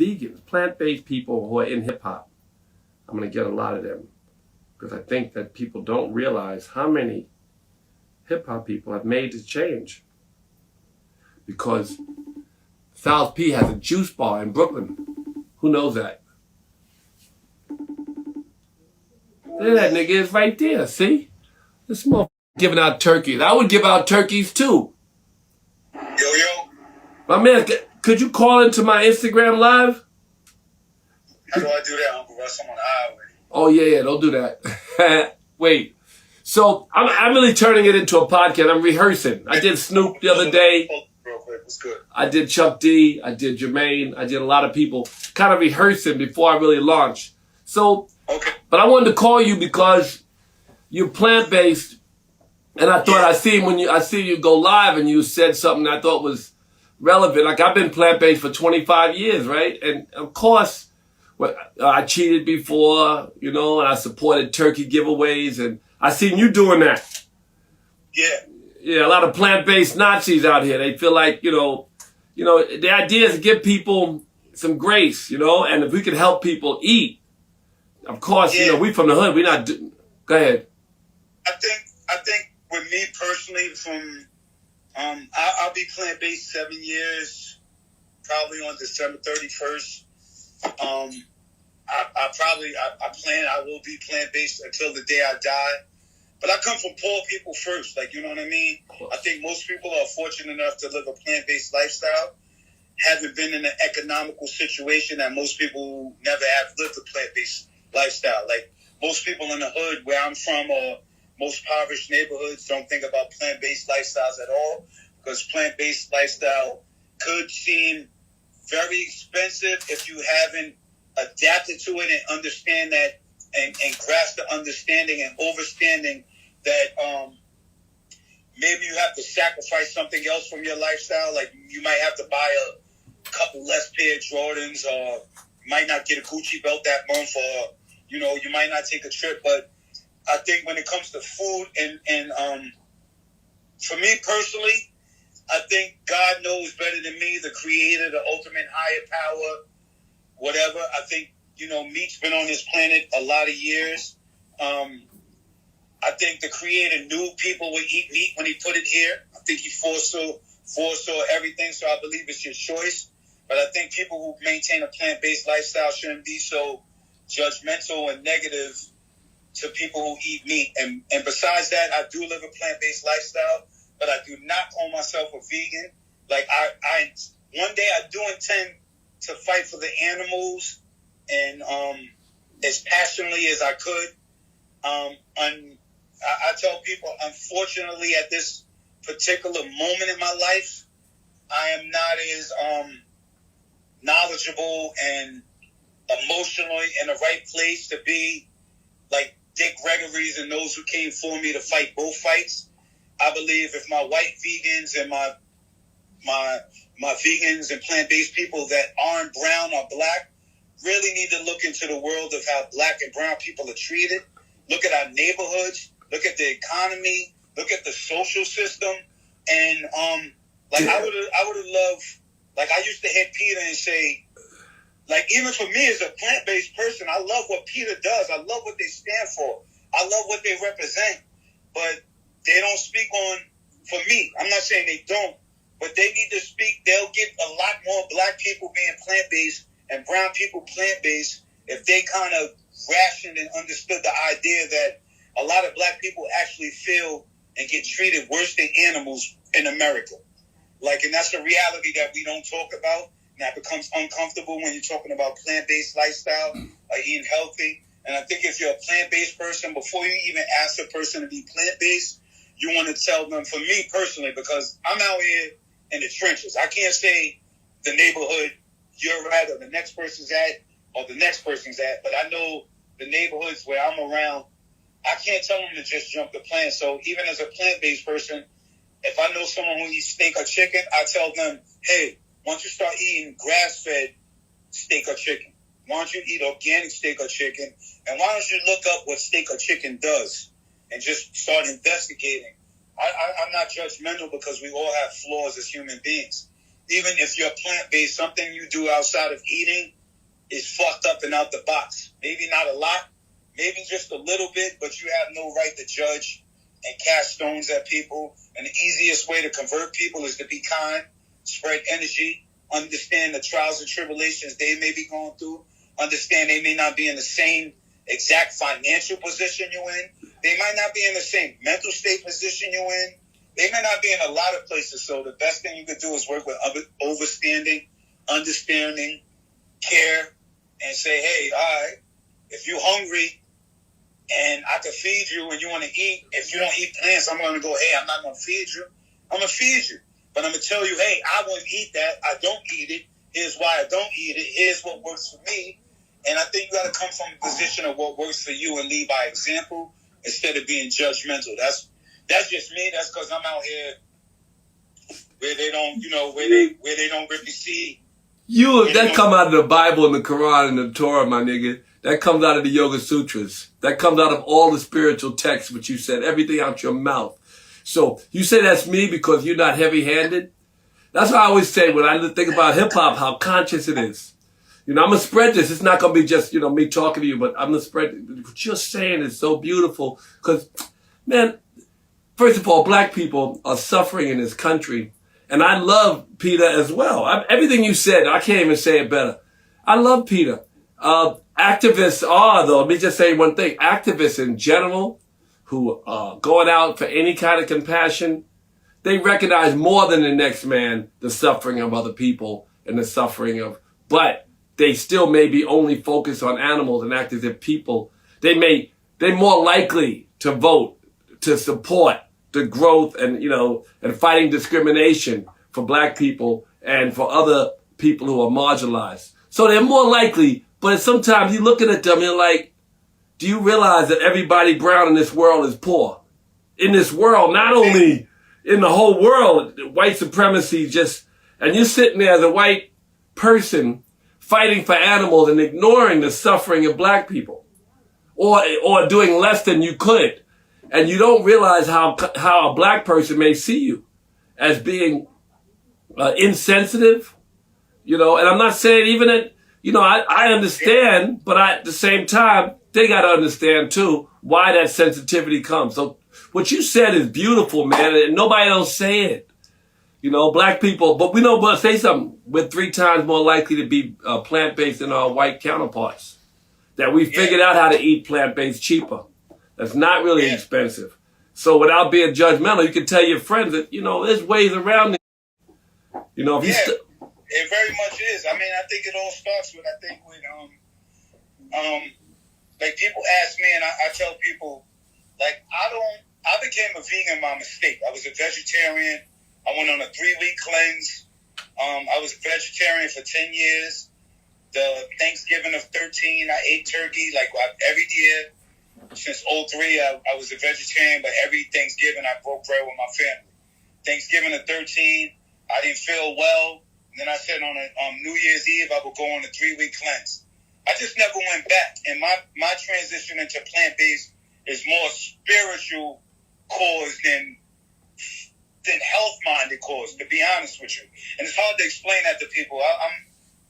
vegans, plant-based people who are in hip-hop. I'm going to get a lot of them because I think that people don't realize how many hip-hop people have made the change. Because South P has a juice bar in Brooklyn. Who knows that? There that nigga is right there, see? This motherfucker giving out turkeys. I would give out turkeys too. Yo. My man, could you call into my Instagram live? How do I do that, Uncle Russ? I'm on the highway. Oh, yeah, don't do that. Wait. So, I'm really turning it into a podcast. I'm rehearsing. I did Snoop the other day. Real quick, what's good? I did Chuck D. I did Jermaine. I did a lot of people kind of rehearsing before I really launch. So, okay. But I wanted to call you because you're plant-based. And I thought I see you go live and you said something I thought was relevant. Like I've been plant-based for 25 years, right? And of course, I cheated before, and I supported turkey giveaways, and I seen you doing that. Yeah, a lot of plant-based Nazis out here. They feel like, the idea is to give people some grace, and if we can help people eat, of course, we from the hood, we're not. Go ahead. I think with me personally, I'll be plant-based 7 years, probably on December 31st. I will be plant-based until the day I die. But I come from poor people first, you know what I mean? I think most people are fortunate enough to live a plant-based lifestyle, haven't been in an economical situation that most people never have lived a plant-based lifestyle. Like most people in the hood where I'm from or most impoverished neighborhoods don't think about plant-based lifestyles at all because plant-based lifestyle could seem very expensive if you haven't adapted to it and understand that and grasp the understanding and overstanding that maybe you have to sacrifice something else from your lifestyle. Like you might have to buy a couple less pair of Jordans or you might not get a Gucci belt that month or, you might not take a trip. But I think when it comes to food and for me personally, I think God knows better than me, the creator, the ultimate higher power, whatever. I think, meat's been on this planet a lot of years. I think the creator knew people would eat meat when he put it here. I think he foresaw everything, so I believe it's your choice. But I think people who maintain a plant-based lifestyle shouldn't be so judgmental and negative to people who eat meat. And besides that, I do live a plant-based lifestyle, but I do not call myself a vegan. Like I one day I do intend to fight for the animals and as passionately as I could. I tell people, unfortunately, at this particular moment in my life, I am not as knowledgeable and emotionally in the right place to be like Dick Gregory's and those who came for me to fight both fights. I believe if my white vegans and my vegans and plant-based people that aren't brown or black really need to look into the world of how black and brown people are treated. Look at our neighborhoods. Look at the economy. Look at the social system. And I would have loved. Like I used to hit Peter and say, like even for me as a plant-based person, I love what Peter does. I love what they stand for. I love what they represent. But they don't speak on. For me, I'm not saying they don't, but they need to speak. They'll get a lot more black people being plant-based and brown people plant-based if they kind of rationed and understood the idea that a lot of black people actually feel and get treated worse than animals in America. And that's a reality that we don't talk about. And that becomes uncomfortable when you're talking about plant-based lifestyle or eating healthy. And I think if you're a plant-based person, before you even ask a person to be plant-based, you want to tell them, for me personally, because I'm out here in the trenches. I can't say the neighborhood you're at or the next person's at or the next person's at, but I know the neighborhoods where I'm around, I can't tell them to just jump the plan. So even as a plant-based person, if I know someone who eats steak or chicken, I tell them, hey, why don't you start eating grass-fed steak or chicken? Why don't you eat organic steak or chicken? And why don't you look up what steak or chicken does and just start investigating? I'm not judgmental because we all have flaws as human beings. even if you're plant-based, something you do outside of eating is fucked up and out the box. Maybe not a lot, maybe just a little bit, but you have no right to judge and cast stones at people. And the easiest way to convert people is to be kind, spread energy, understand the trials and tribulations they may be going through, understand they may not be in the same exact financial position you're in. They might not be in the same mental state position you're in. They may not be in a lot of places. So the best thing you could do is work with overstanding, understanding, care, and say, hey, all right, if you're hungry and I can feed you and you want to eat, if you don't eat plants, I'm going to go, hey, I'm not going to feed you. I'm going to feed you. But I'm going to tell you, hey, I wouldn't eat that. I don't eat it. Here's why I don't eat it. Here's what works for me. And I think you got to come from a position of what works for you and lead by example instead of being judgmental. That's just me. That's because I'm out here where they don't, where they don't really see. That come out of the Bible and the Quran and the Torah, my nigga. That comes out of the Yoga Sutras. That comes out of all the spiritual texts, which you said, everything out your mouth. So you say that's me because you're not heavy-handed? That's what I always say when I think about hip-hop, how conscious it is. I'm going to spread this. It's not going to be just, me talking to you, but I'm going to spread what you're saying is so beautiful. Because, man, first of all, black people are suffering in this country. And I love Peter as well. Everything you said, I can't even say it better. I love Peter. Activists are, though, let me just say one thing. Activists in general who are going out for any kind of compassion, they recognize more than the next man the suffering of other people and the suffering of, but they still may be only focused on animals and act as if people, they're more likely to vote, to support the growth and, and fighting discrimination for black people and for other people who are marginalized. So they're more likely, but sometimes you're looking at them and you're like, do you realize that everybody brown in this world is poor? In this world, not only in the whole world, white supremacy and you're sitting there as a white person fighting for animals and ignoring the suffering of black people or doing less than you could. And you don't realize how a black person may see you as being insensitive, and I'm not saying even that, I understand, but at the same time, they got to understand too why that sensitivity comes. So what you said is beautiful, man, and nobody else say it. Black people, but say something, we're 3 times more likely to be plant-based than our white counterparts. That we figured out how to eat plant-based cheaper. That's not really expensive. So without being judgmental, you can tell your friends that, there's ways around it. It very much is. I mean, I think it all starts with, like people ask me and I tell people, like, I became a vegan by mistake. I was a vegetarian. I went on a 3-week cleanse. I was a vegetarian for 10 years. The Thanksgiving of 13, I ate turkey like every year. Since 2003, I was a vegetarian, but every Thanksgiving I broke bread with my family. Thanksgiving of 13, I didn't feel well. And then I said on New Year's Eve, I would go on a 3-week cleanse. I just never went back. And my transition into plant-based is more spiritual cause than health-minded cause, to be honest with you. And it's hard to explain that to people.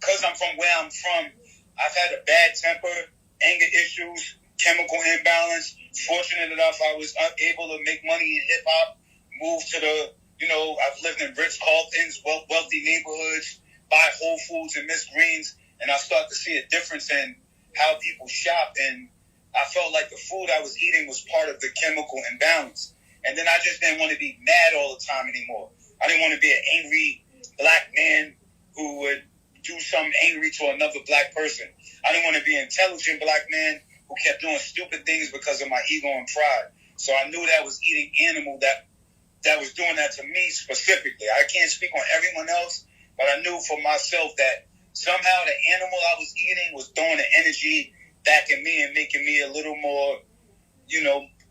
Because I'm from where I'm from, I've had a bad temper, anger issues, chemical imbalance. Fortunate enough, I was able to make money in hip-hop, move to the, I've lived in Ritz-Carltons, wealthy neighborhoods, buy Whole Foods and Miss Greens, and I start to see a difference in how people shop. And I felt like the food I was eating was part of the chemical imbalance. And then I just didn't want to be mad all the time anymore. I didn't want to be an angry black man who would do something angry to another black person. I didn't want to be an intelligent black man who kept doing stupid things because of my ego and pride. So I knew that was eating animal that was doing that to me specifically. I can't speak on everyone else, but I knew for myself that somehow the animal I was eating was throwing the energy back at me and making me a little more,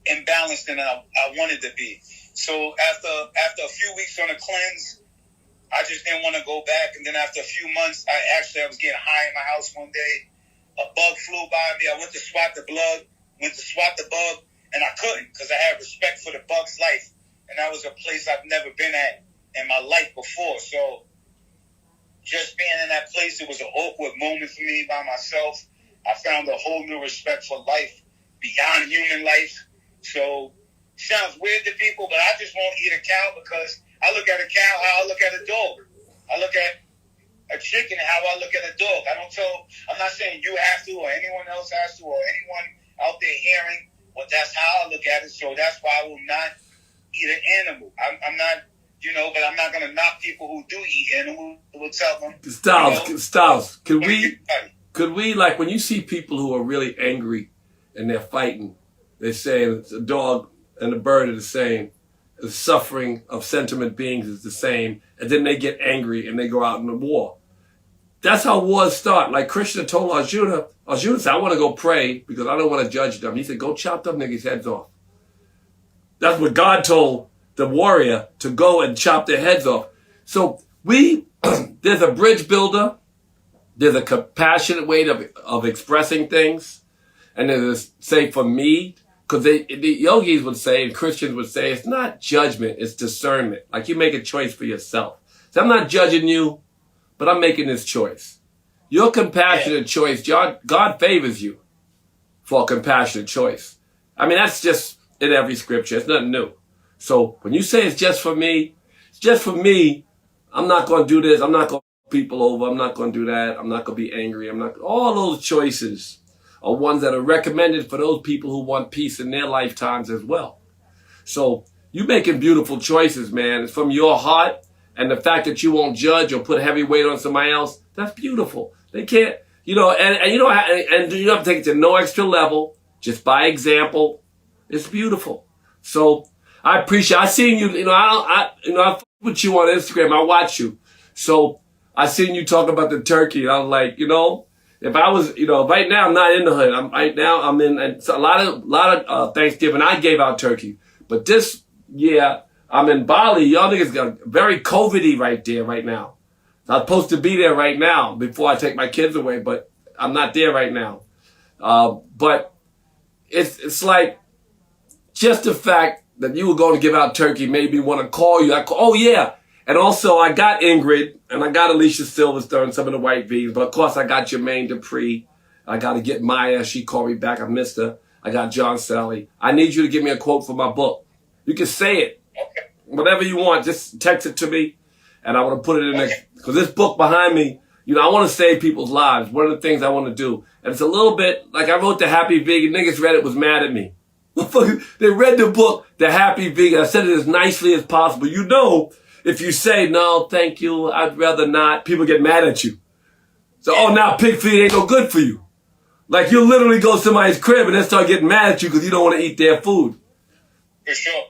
imbalanced than I wanted to be. So after a few weeks on a cleanse, I just didn't want to go back. And then after a few months, I was getting high in my house one day. A bug flew by me. I went to swat the bug, and I couldn't because I had respect for the bug's life. And that was a place I've never been at in my life before. So just being in that place, it was an awkward moment for me by myself. I found a whole new respect for life beyond human life. So, sounds weird to people, but I just won't eat a cow because I look at a cow how I look at a dog. I look at a chicken how I look at a dog. I'm not saying you have to or anyone else has to or anyone out there hearing, but that's how I look at it. So that's why I will not eat an animal. I'm not, but I'm not going to knock people who do eat animals. We'll tell them. Styles, could we, like, when you see people who are really angry and they're fighting, they're saying it's a dog and a bird are the same, the suffering of sentient beings is the same, and then they get angry and they go out in the war. That's how wars start. Like Krishna told Arjuna said, I want to go pray because I don't want to judge them. He said, go chop them niggas' heads off. That's what God told the warrior, to go and chop their heads off. So there's a bridge builder, there's a compassionate way of expressing things, and there's say for me, because the yogis would say and Christians would say it's not judgment, it's discernment. Like you make a choice for yourself. So I'm not judging you, but I'm making this choice. Your compassionate choice, God favors you for a compassionate choice. I mean, that's just in every scripture. It's nothing new. So when you say it's just for me, it's just for me. I'm not going to do this. I'm not going to fuck people over. I'm not going to do that. I'm not going to be angry. All those choices are ones that are recommended for those people who want peace in their lifetimes as well. So you're making beautiful choices, man. It's from your heart. And the fact that you won't judge or put heavy weight on somebody else, that's beautiful. They can't, and you don't have to take it to no extra level, just by example. It's beautiful. So I appreciate. I seen you. I fuck with you on Instagram. I watch you. So I seen you talk about the turkey. And I was like, if I was, right now I'm not in the hood. I'm in a lot of Thanksgiving. I gave out turkey, but this year I'm in Bali. Y'all niggas got very COVID-y right there right now. I'm supposed to be there right now before I take my kids away, but I'm not there right now. But it's like just the fact that you were going to give out turkey made me want to call you. Oh yeah. And also I got Ingrid and I got Alicia Silverstone, some of the white V's, but of course I got Jermaine Dupree. I got to get Maya. She called me back. I missed her. I got John Sally. I need you to give me a quote for my book. You can say it. Okay. Whatever you want. Just text it to me and I want to put it in there. Because this book behind me, I want to save people's lives. One of the things I want to do. And it's a little bit like I wrote The Happy Vegan. Niggas read it, was mad at me. They read the book, The Happy Vegan. I said it as nicely as possible. If you say, no, thank you, I'd rather not, people get mad at you. So, now pig feed ain't no good for you. Like, you'll literally go to somebody's crib and they start getting mad at you because you don't want to eat their food. For sure.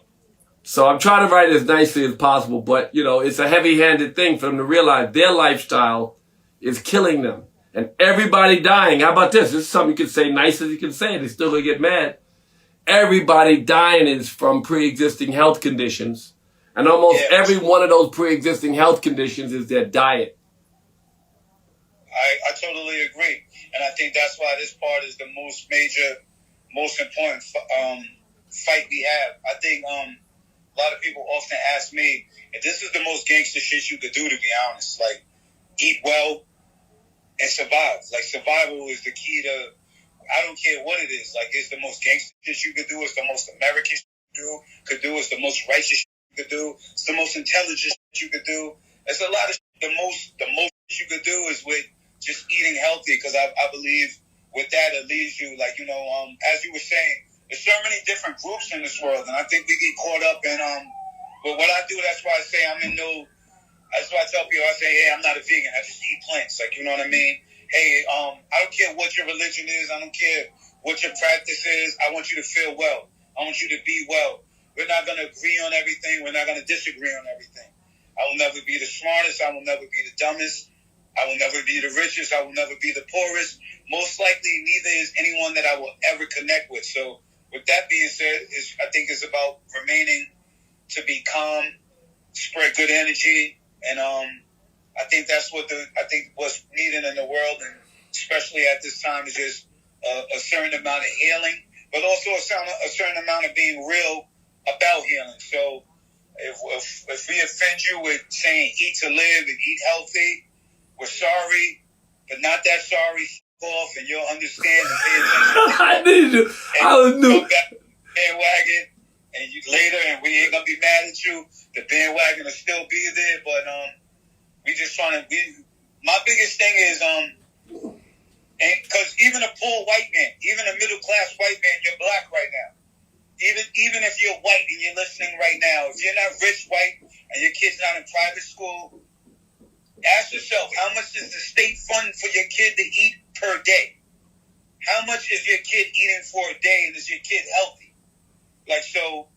So I'm trying to write it as nicely as possible, but, it's a heavy-handed thing for them to realize their lifestyle is killing them. And everybody dying. How about this? This is something you can say nice as you can say. They're still going to get mad. Everybody dying is from pre-existing health conditions. And almost every one of those pre-existing health conditions is their diet. I totally agree. And I think that's why this part is the most important fight we have. I think a lot of people often ask me, if this is the most gangster shit you could do, to be honest. Like, eat well and survive. Like, survival is the key to, I don't care what it is. Like, it's the most gangster shit you could do. It's the most American shit you could do. It's the most righteous shit you could do. It's the most intelligent shit you could do. It's a lot of shit. The most shit you could do is with just eating healthy, because I believe with that it leaves you, like, as you were saying, there's so many different groups in this world, and I think we get caught up in, but what I do, that's why I say that's why I tell people, I say, hey, I'm not a vegan, I just eat plants, like, you know what I mean? Hey, I don't care what your religion is, I don't care what your practice is, I want you to feel well, I want you to be well. We're not going to agree on everything, we're not going to disagree on everything. I will never be the smartest, I will never be the dumbest, I will never be the richest, I will never be the poorest. Most likely, neither is anyone that I will ever connect with. So, with that being said, I think it's about remaining to be calm, spread good energy, and I think that's what's needed in the world, and especially at this time, is just a certain amount of healing, but also a certain amount of being real about healing. So, if we offend you with saying eat to live and eat healthy, we're sorry, but not that sorry. Off, and you'll understand and pay attention. I need you. I was new. Come back to the bandwagon, and you later, and we ain't gonna be mad at you. The bandwagon will still be there, but we just trying to. My biggest thing is and because even a poor white man, even a middle class white man, you're black right now. Even if you're white and you're listening right now, if you're not rich white and your kid's not in private school, ask yourself, how much does the state fund for your kid to eat per day? How much is your kid eating for a day, and is your kid healthy? Like, so,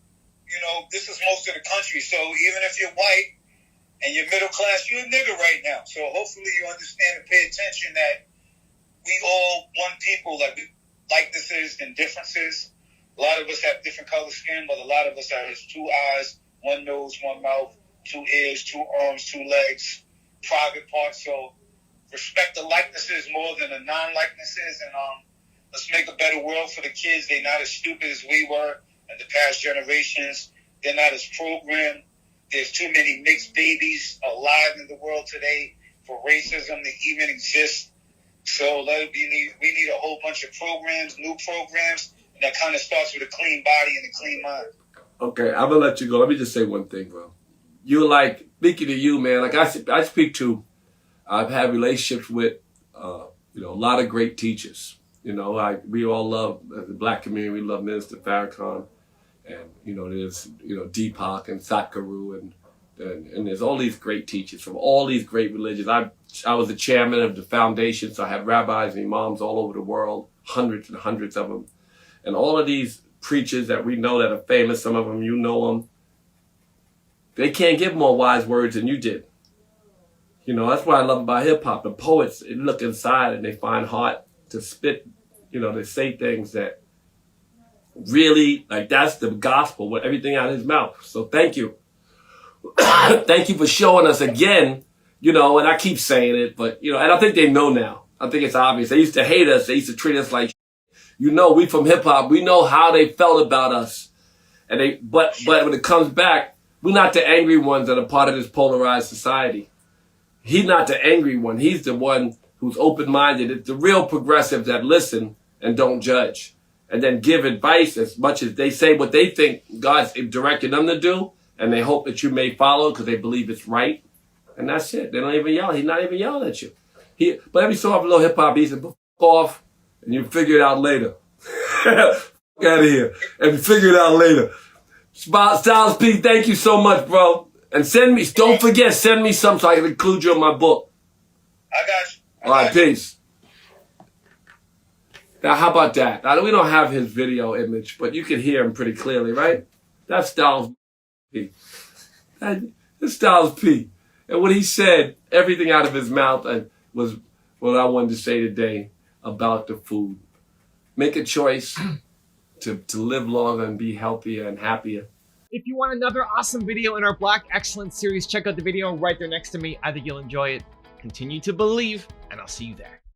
this is most of the country. So even if you're white and you're middle class, you're a nigga right now. So hopefully you understand and pay attention that we all one people, like likenesses and differences. A lot of us have different color skin, but a lot of us have 2 eyes, 1 nose, 1 mouth, 2 ears, 2 arms, 2 legs, private parts. So respect the likenesses more than the non-likenesses, and let's make a better world for the kids. They're not as stupid as we were in the past generations. They're not as programmed. There's too many mixed babies alive in the world today for racism to even exist. So we need a whole bunch of programs, new programs, and that kind of starts with a clean body and a clean mind. Okay, I'm gonna let you go. Let me just say one thing, bro. You're like, speaking to you, man. Like I speak to, I've had relationships with, a lot of great teachers. We all love the black community. We love Minister Farrakhan, and there's Deepak and Satguru, and there's all these great teachers from all these great religions. I was the chairman of the foundation, so I have rabbis and imams all over the world, hundreds and hundreds of them, and all of these preachers that we know that are famous. Some of them you know them. They can't give more wise words than you did. That's what I love about hip hop. The poets, they look inside and they find heart to spit. They say things that really, like, that's the gospel with everything out of his mouth. So thank you. Thank you for showing us again, and I keep saying it, but, and I think they know now. I think it's obvious. They used to hate us. They used to treat us like, we from hip hop, we know how they felt about us. But when it comes back, we're not the angry ones that are part of this polarized society. He's not the angry one. He's the one who's open-minded. It's the real progressives that listen and don't judge, and then give advice as much as they say what they think God's directed them to do, and they hope that you may follow because they believe it's right. And that's it. They don't even yell. He's not even yelling at you. But every so often, a little hip-hop, he said, "Fuck off," and you figure it out later. Fuck out of here. And figure it out later. Styles P, thank you so much, bro. And don't forget, send me some so I can include you in my book. I got you. All right, peace. Now, how about that? Now, we don't have his video image, but you can hear him pretty clearly, right? That's Styles P. That's Styles P. And what he said, everything out of his mouth was what I wanted to say today about the food. Make a choice to live longer and be healthier and happier. If you want another awesome video in our Black Excellence series, check out the video right there next to me. I think you'll enjoy it. Continue to believe, and I'll see you there.